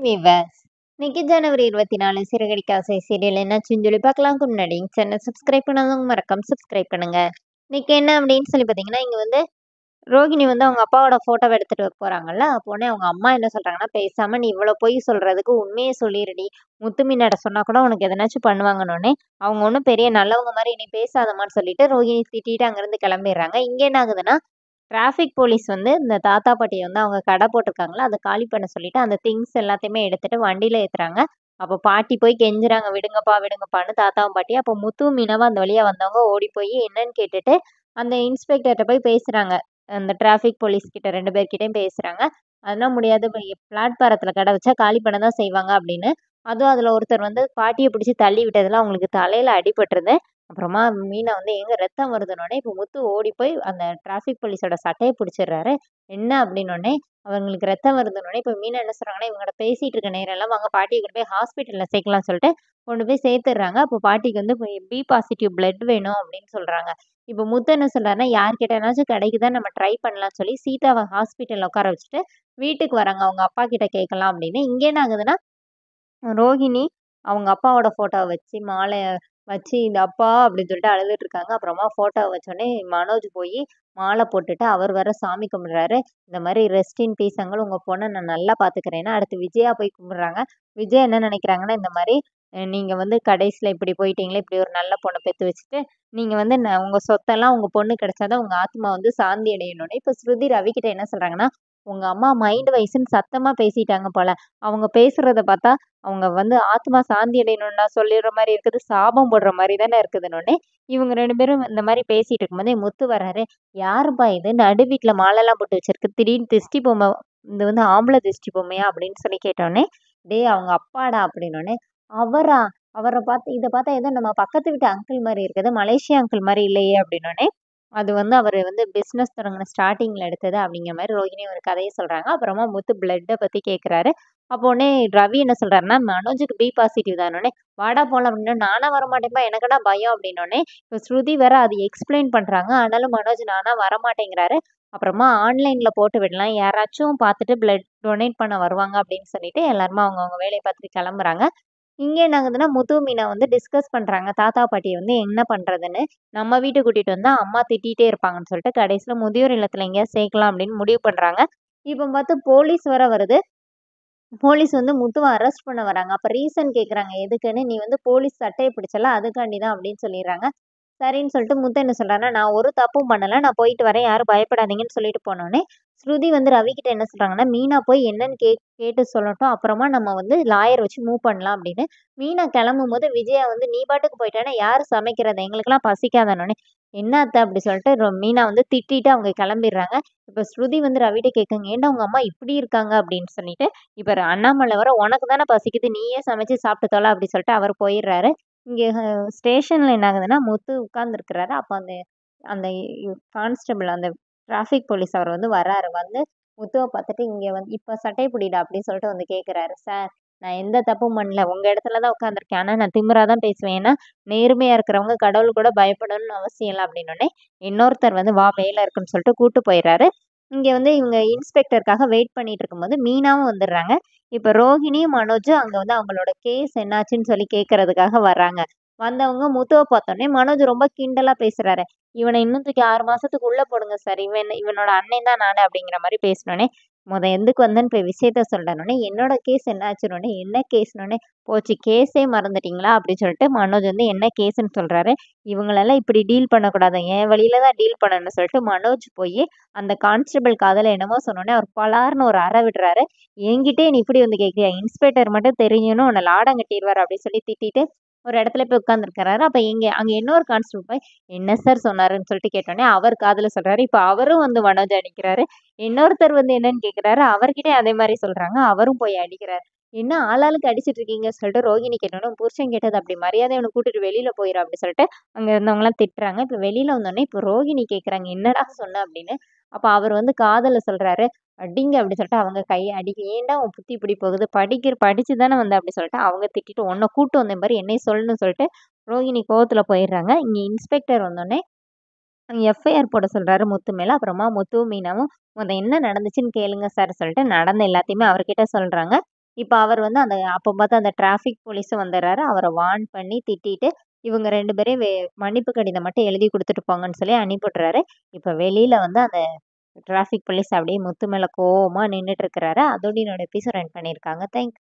Viewers இன்னைக்கு ஜனவரி 24 சிறகடிக்க ஆசை serial என்னாச்சுன்னு சொல்லி பார்க்கலாம்க்கு முன்னாடி சேனல் சப்ஸ்கிரைப் பண்ணாதவங்க மறக்காம சப்ஸ்கிரைப் பண்ணுங்க. இன்னைக்கு என்ன அப்படின்னு சொல்லி பார்த்தீங்கன்னா, இங்க வந்து ரோகிணி வந்து அவங்க அப்பாவோட போட்டோவை எடுத்துட்டு போறாங்கல்ல. அப்போனே அவங்க அம்மா என்ன சொல்றாங்கன்னா, பேசாம நீ இவ்வளவு பொய் சொல்றதுக்கு உண்மையை சொல்லிருடி, முத்து மீனாட்ட சொன்னா கூட உனக்கு எதனாச்சும் பண்ணுவாங்கன்னொடனே அவங்க ஒன்றும் பெரிய நல்லவங்க மாதிரி நீ பேசாதமான்னு சொல்லிட்டு ரோகிணி திட்டிட்டு அங்கிருந்து கிளம்பிடுறாங்க. இங்க என்ன ஆகுதுன்னா, டிராஃபிக் போலீஸ் வந்து இந்த தாத்தா பாட்டிய வந்து அவங்க கடை போட்டிருக்காங்கல்ல, அத காலி பண்ண சொல்லிட்டு, அந்த திங்ஸ் எல்லாத்தையுமே எடுத்துட்டு வண்டியில ஏத்துறாங்க. அப்போ பாட்டி போய் கெஞ்சுறாங்க, "விடுங்கப்பா, விடுங்கப்பான்னு" தாத்தாவும் பாட்டியும். அப்போ முத்துவும் மீனாவும் அந்த வழியா வந்தவங்க ஓடி போய் என்னன்னு கேட்டுட்டு, அந்த இன்ஸ்பெக்டர்ட்ட போய் பேசுறாங்க. அந்த டிராஃபிக் போலீஸ் கிட்ட 2 பேர்கிட்டயும் பேசுறாங்க. "அதெல்லாம் முடியாது. பிளாட்பாரத்துல கடை வச்சா காலி பண்ண தான் செய்வாங்க" அப்படின்னு. அதுவும் அதுல ஒருத்தர் வந்து பாட்டிய பிடிச்சு தள்ளி விட்டதுல அவங்களுக்கு தலையில அடிபட்டுருது. அப்புறமா மீனா வந்து எங்க ரத்தம் வருதுன்னொடனே இப்போ முத்து ஓடி போய் அந்த டிராஃபிக் போலீஸோட சட்டையை பிடிச்சிடுறாரு. என்ன அப்படின்னோடனே அவங்களுக்கு ரத்தம் வருதுன்னொடனே இப்போ மீனா என்ன சொல்றாங்கன்னா, இவங்கள்ட்ட பேசிட்டு இருக்க நேரம் எல்லாம் வாங்க பாட்டியை கொண்டு போய் ஹாஸ்பிட்டல்ல சேர்க்கலாம்னு சொல்லிட்டு கொண்டு போய் சேர்த்துடுறாங்க. அப்போ பாட்டிக்கு வந்து பி பாசிட்டிவ் பிளட் வேணும் அப்படின்னு சொல்றாங்க. இப்போ முத்து என்ன சொல்றாருன்னா, யார்கிட்டனாச்சும் கிடைக்குதா நம்ம ட்ரை பண்ணலாம்னு சொல்லி சீதாவை ஹாஸ்பிட்டல்ல உட்கார வச்சுட்டு வீட்டுக்கு வராங்க. அவங்க அப்பா கிட்ட கேட்கலாம் அப்படின்னு. இங்க என்ன ஆகுதுன்னா, ரோஹிணி அவங்க அப்பாவோட ஃபோட்டோவ வச்சு, மாலை வச்சு, "இது அப்பா" அப்படின்னு சொல்லிட்டு அழுதுட்டு இருக்காங்க. அப்புறமா ஃபோட்டோவ வச்சோனே மனோஜ் போயி மாலை போட்டுட்டு அவர் வேற சாமி கும்பிடுறாரு. இந்த மாரி "ரெஸ்ட் இன் பீஸ் அங்கிள். உங்க பொண்ண நான் நல்லா பார்த்துக்கிறேன்னு" அடுத்து விஜயா போய் கும்பிடுறாங்க. விஜயா என்ன நினைக்கிறாங்கன்னா, இந்த மாரி நீங்க வந்து கடைசியில இப்படி போயிட்டீங்களே, இப்படி ஒரு நல்ல பொண்ண பெத்து வச்சுட்டு, நீங்க வந்து உங்க சொத்தெல்லாம் உங்க பொண்ணுக்கு கிடைச்சா தான் உங்க ஆத்மா வந்து சாந்தி அடையணும்னு. இப்ப ஸ்ருதி ரவிகிட்ட என்ன சொல்றாங்கன்னா, "உங்க அம்மா மைண்ட் வைஸ்ன்னு சத்தமா பேசிட்டாங்க போல. அவங்க பேசுறத பார்த்தா அவங்க வந்து ஆத்மா சாந்தி அடையணும்னா சொல்லிடுற மாரி இருக்குது. சாபம் போடுற மாரி தானே இருக்குதுன்னொன்னே, இவங்க 2 பேரும் இந்த மாரி பேசிட்டு இருக்கும்போதே முத்து வராரு. "யாருப்பா இது? நடு வீட்ல மாலைலாம் போட்டு வச்சிருக்கு. திடீர்னு திஷ்டி பொம்மை இது வந்து ஆம்பள திஷ்டி பொம்மையா?" அப்படின்னு சொல்லி கேட்டோனே, "டேய் அவங்க அப்பாடா" அப்படின்னோனே, "அவரா? அவர பார்த்து இத பார்த்தா ஏதோ நம்ம பக்கத்து வீட்டு அங்கிள் மாரி இருக்குது. மலேசியா அங்கிள் மாரி இல்லையே" அப்படின்னோனே, "அது வந்து அவரு வந்து பிசினஸ் தொடங்குன ஸ்டார்ட்டிங்ல எடுத்தது" அப்படிங்கிற மாரி ரோகிணி ஒரு கதைய சொல்றாங்க. அப்புறமா முத்து பிளட்ட பத்தி கேட்கிறாரு. அப்போ உடனே ரவி என்ன சொல்றாருன்னா, "மனோஜுக்கு பி பாசிட்டிவ் தான்னோனே, வாடா போலாம்" அப்படின்னா, "நானா வரமாட்டேன்ப்பா, எனக்கு என்னடா பயம்" அப்படின்னோனே, இப்போ ஸ்ருதி வேற அது எக்ஸ்பிளைன் பண்றாங்க. ஆனாலும் மனோஜ் நானா வரமாட்டேங்கிறாரு. அப்புறமா ஆன்லைன்ல போட்டு விடலாம். யாராச்சும் பார்த்துட்டு பிளட் டொனேட் பண்ண வருவாங்க அப்படின்னு சொல்லிட்டு எல்லாருமே அவங்கவங்க வேலைய பார்த்துட்டு கிளம்புறாங்க. இங்க என்ன ஆகுதுன்னா, முத்து, மீனா வந்து டிஸ்கஸ் பண்றாங்க. தாத்தா, பாட்டிய வந்து என்ன பண்றதுன்னு. நம்ம வீட்டுக்கு கூட்டிட்டு வந்தா அம்மா திட்டிட்டே இருப்பாங்கன்னு சொல்லிட்டு, கடைசியில முதியோர் இல்லத்துல எங்கேயாவது சேர்க்கலாம் அப்படின்னு முடிவு பண்றாங்க. இப்போ பார்த்து போலீஸ் வேற வருது. போலீஸ் வந்து முத்துவ அரெஸ்ட் பண்ண வராங்க. அப்ப ரீசன் கேட்குறாங்க. எதுக்குன்னு, "நீ வந்து போலீஸ் சட்டைய பிடிச்சல்ல, அதுக்காண்டி தான்" அப்படின்னு சொல்லிர்றாங்க. சரின்னு சொல்லிட்டு முத்து என்ன சொல்றாருன்னா, "நான் ஒரு தப்பும் பண்ணல. நான் போயிட்டு வரேன். யாரும் பயப்படாதீங்கன்னு" சொல்லிட்டு போனோனே, ஸ்ருதி வந்து ரவிகிட்ட என்ன சொல்றாங்கன்னா, "மீனா போய் என்னன்னு கேட்டு சொல்லட்டும். அப்புறமா நம்ம வந்து லாயர் வச்சு மூவ் பண்ணலாம்" அப்படின்னு. மீனா கிளம்பும்போது விஜயா வந்து, "நீ பாட்டுக்கு போயிட்டேன்னா யாரு சமைக்கிறது? எங்களுக்கெல்லாம் பசிக்காதான்னோனே" "என்ன அத்த?" அப்படி சொல்லிட்டு மீனா வந்து திட்டிட்டு அவங்க கிளம்பிடுறாங்க. இப்ப ஸ்ருதி வந்து ரவிட்ட கேட்குங்க, "ஏன்டா உங்க அம்மா இப்படி இருக்காங்க?" அப்படின்னு சொல்லிட்டு. இப்ப அண்ணாமலை வேற, "உனக்கு தானே பசிக்குது. நீயே சமைச்சு சாப்பிட்டு தொல" அப்படி சொல்லிட்டு அவர் போயிடுறாரு. இங்க ஸ்டேஷன்ல என்ன ஆகுதுன்னா, முத்து உட்கார்ந்துருக்கிறாரு. அப்ப அந்த அந்த கான்ஸ்டபிள் அந்த டிராஃபிக் போலீஸ் அவர் வந்து வர்றாரு. வந்து முத்துவ பார்த்துட்டு, "இங்க வந்து இப்ப சட்டை புடிடா" அப்படின்னு சொல்லிட்டு வந்து கேட்கிறாரு. "சார், நான் எந்த தப்பும் பண்ணல. உங்க இடத்துல தான் உட்காந்துருக்கேன். ஆனா நான் திமிரா தான் பேசுவேன். ஏன்னா நேர்மையா இருக்கிறவங்க கடவுள் கூட பயப்படணும்னு அவசியம் இல்ல" அப்படின்னோனே, இன்னொருத்தர் வந்து, "வா வேலை இருக்குன்னு" சொல்லிட்டு கூட்டு போயிடுறாரு. இங்க வந்து இவங்க இன்ஸ்பெக்டருக்காக வெயிட் பண்ணிட்டு இருக்கும்போது மீனாவும் வந்துடுறாங்க. இப்ப ரோஹிணியும், மனோஜும் அங்க வந்து அவங்களோட கேஸ் என்னாச்சுன்னு சொல்லி கேட்கறதுக்காக வர்றாங்க. வந்தவங்க முத்துவ பார்த்தோனே மனோஜ் ரொம்ப கிண்டலா பேசுறாரு. "இவன இன்னும் தூக்கி 6 மாசத்துக்கு உள்ள போடுங்க சார். இவனோட அண்ணன் தான் நானு" அப்படிங்கிற மாரி பேசினோனே, எதுக்கு வந்தேன்னு போய் விஷயத்த சொல்றேன்னோனே, "என்னோட கேஸ் என்ன ஆச்சுன்னோனே", "என்ன கேஸ்ன்னோனே", "போச்சு கேஸே மறந்துட்டீங்களா?" அப்படின்னு சொல்லிட்டு மனோஜ் வந்து என்ன கேஸ்ன்னு சொல்றாரு. இவங்களெல்லாம் இப்படி டீல் பண்ணக்கூடாது. என் வழியில தான் டீல் பண்ணணும்னு சொல்லிட்டு மனோஜ் போயி அந்த கான்ஸ்டபிள் காதுல என்னமோ சொன்னோனே, அவர் பலார்ன்னு ஒரு அறை விடுறாரு. "என்கிட்டயே நீ இப்படி வந்து கேட்கிறியா? இன்ஸ்பெக்டர் மட்டும் தெரியும்னு உன்ன லாடம் கட்டிருவாரு" அப்படின்னு சொல்லி திட்டிட்டு ஒரு இடத்துல போய் உட்கார்ந்துருக்கிறாரு. அப்ப அங்க இன்னொரு கான்ஸ்டபிள் போய், "என்ன சார் சொன்னாருன்னு?" சொல்லிட்டு கேட்டோனே, அவர் காதுல சொல்றாரு. இப்ப அவரும் வந்து மனோஜ அடிக்கிறாரு. இன்னொருத்தர் வந்து என்னன்னு கேட்கிறாரு. அவர்கிட்டயும் அதே மாரி சொல்றாங்க. அவரும் போய் அடிக்கிறாரு. "என்ன ஆளாளுக்கு அடிச்சிட்டு இருக்கீங்கன்னு?" சொல்லிட்டு ரோகிணி கேட்டோனே, "புருஷன் கேட்டது அப்படி மரியாதையா இவன கூட்டிட்டு வெளியில போயிரு" அப்படி சொல்லிட்டு அங்க இருந்தவங்கலாம் திட்டுறாங்க. இப்ப வெளியில வந்தோனே, இப்ப ரோகிணி கேட்குறாங்க, "என்னடா சொன்ன?" அப்படின்னு. அப்ப அவர் வந்து காதுல சொல்றாரு, "அடிங்க" அப்படி சொல்லிட்டு அவங்க கைய அடிக்க, "ஏன்டா உன் புத்தி இப்படி போகுது? படிச்சு தானே வந்த" அப்படி சொல்லிட்டு அவங்க திட்டிட்டு, "உன்ன கூட்டு வந்தேன் பாரு, என்னைய சொல்லுன்னு" சொல்லிட்டு ரோகிணி கோவத்துல போயிடுறாங்க. இங்க இன்ஸ்பெக்டர் வந்தோனே எஃப்ஐஆர் போட சொல்றாரு முத்து மேல. அப்புறமா முத்துவும், மீனாவும் என்ன நடந்துச்சுன்னு கேளுங்க சார் சொல்லிட்டு நடந்த எல்லாத்தையுமே அவர்கிட்ட சொல்றாங்க. இப்போ அவர் வந்து அப்போ பார்த்து அந்த டிராஃபிக் போலீஸும் வந்துடுறாரு. அவரை வார்ன் பண்ணி திட்டிட்டு இவங்க 2 பேரையும் மன்னிப்பு கடிதம் மட்டும் எழுதி குடுத்துட்டு போங்கன்னு சொல்லி அனுப்பிவிட்றாரு. இப்போ வெளியில வந்து அந்த டிராஃபிக் போலீஸ் அப்படியே முத்து மேல கோவமா நின்னுட்டு இருக்கிறாரு. அதோட என்னோட எபிசோட் எண்ட் பண்ணியிருக்காங்க. தேங்க்ஸ்.